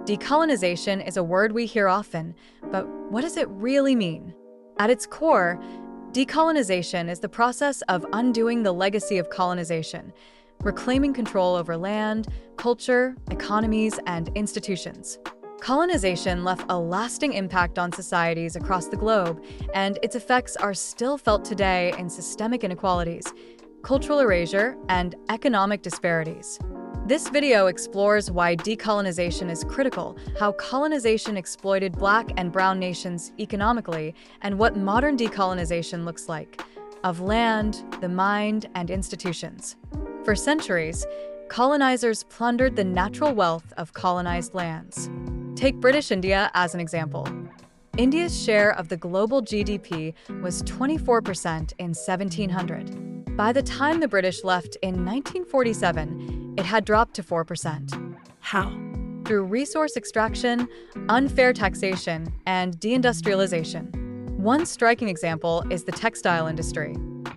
Decolonization is a word we hear often, but what does it really mean? At its core, decolonization is the process of undoing the legacy of colonization, reclaiming control over land, culture, economies, and institutions. Colonization left a lasting impact on societies across the globe, and its effects are still felt today in systemic inequalities, cultural erasure, and economic disparities. This video explores why decolonization is critical, how colonization exploited Black and Brown nations economically, and what modern decolonization looks like, of land, the mind, and institutions. For centuries, colonizers plundered the natural wealth of colonized lands. Take British India as an example. India's share of the global GDP was 24% in 1700. By the time the British left in 1947, it had dropped to 4%. How? Through resource extraction, unfair taxation, and deindustrialization. One striking example is the textile industry.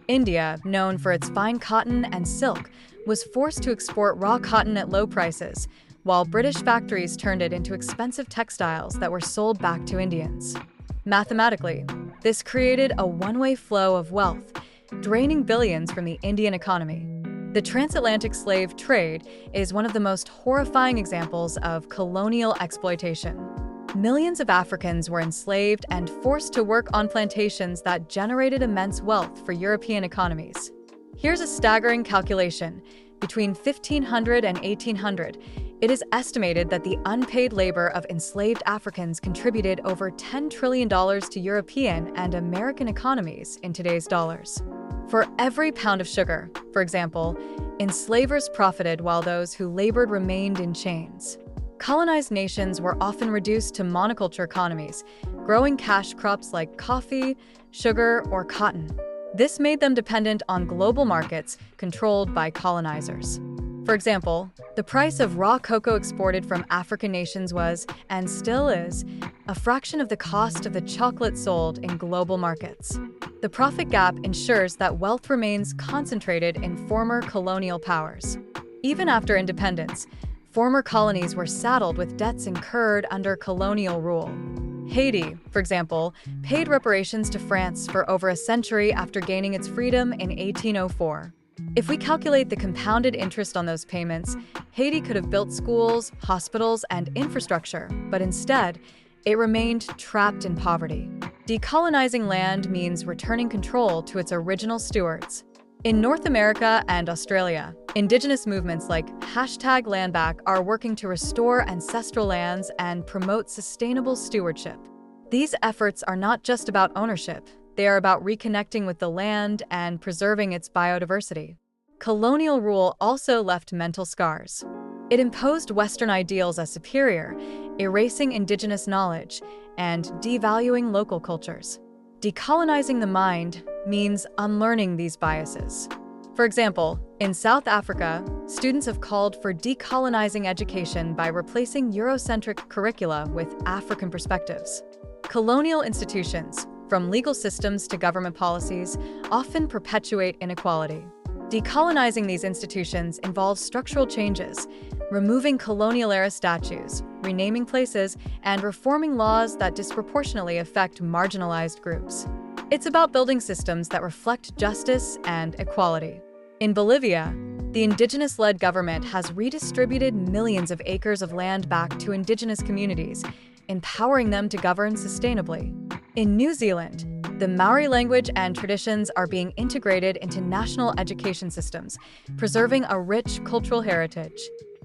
India, known for its fine cotton and silk, was forced to export raw cotton at low prices, while British factories turned it into expensive textiles that were sold back to Indians. Mathematically, this created a one-way flow of wealth, draining billions from the Indian economy. The transatlantic slave trade is one of the most horrifying examples of colonial exploitation. Millions of Africans were enslaved and forced to work on plantations that generated immense wealth for European economies. Here's a staggering calculation. Between 1500 and 1800, it is estimated that the unpaid labor of enslaved Africans contributed over $10 trillion to European and American economies in today's dollars. For every pound of sugar, for example, enslavers profited while those who labored remained in chains. Colonized nations were often reduced to monoculture economies, growing cash crops like coffee, sugar, or cotton. This made them dependent on global markets controlled by colonizers. For example, the price of raw cocoa exported from African nations was, and still is, a fraction of the cost of the chocolate sold in global markets. The profit gap ensures that wealth remains concentrated in former colonial powers. Even after independence, former colonies were saddled with debts incurred under colonial rule. Haiti, for example, paid reparations to France for over a century after gaining its freedom in 1804. If we calculate the compounded interest on those payments, Haiti could have built schools, hospitals, and infrastructure, but instead, it remained trapped in poverty. Decolonizing land means returning control to its original stewards. In North America and Australia, indigenous movements like #LandBack are working to restore ancestral lands and promote sustainable stewardship. These efforts are not just about ownership, they are about reconnecting with the land and preserving its biodiversity. Colonial rule also left mental scars. It imposed Western ideals as superior, erasing indigenous knowledge and devaluing local cultures. Decolonizing the mind means unlearning these biases. For example, in South Africa, students have called for decolonizing education by replacing Eurocentric curricula with African perspectives. Colonial institutions, from legal systems to government policies, often perpetuate inequality. Decolonizing these institutions involves structural changes, removing colonial-era statues, renaming places, and reforming laws that disproportionately affect marginalized groups. It's about building systems that reflect justice and equality. In Bolivia, the indigenous-led government has redistributed millions of acres of land back to indigenous communities, empowering them to govern sustainably. In New Zealand, the Maori language and traditions are being integrated into national education systems, preserving a rich cultural heritage.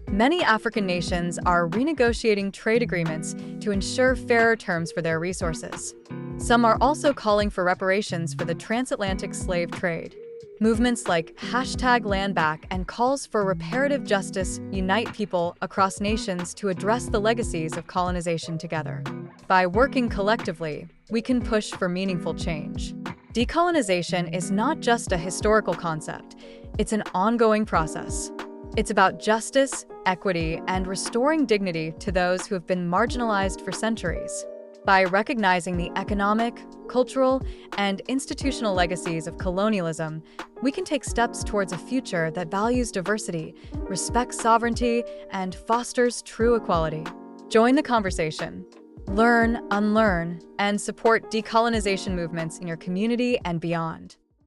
Many African nations are renegotiating trade agreements to ensure fairer terms for their resources. Some are also calling for reparations for the transatlantic slave trade. Movements like #LandBack and calls for reparative justice unite people across nations to address the legacies of colonization together. By working collectively, we can push for meaningful change. Decolonization is not just a historical concept, it's an ongoing process. It's about justice, equity, and restoring dignity to those who have been marginalized for centuries. By recognizing the economic, cultural, and institutional legacies of colonialism, we can take steps towards a future that values diversity, respects sovereignty, and fosters true equality. Join the conversation. Learn, unlearn, and support decolonization movements in your community and beyond.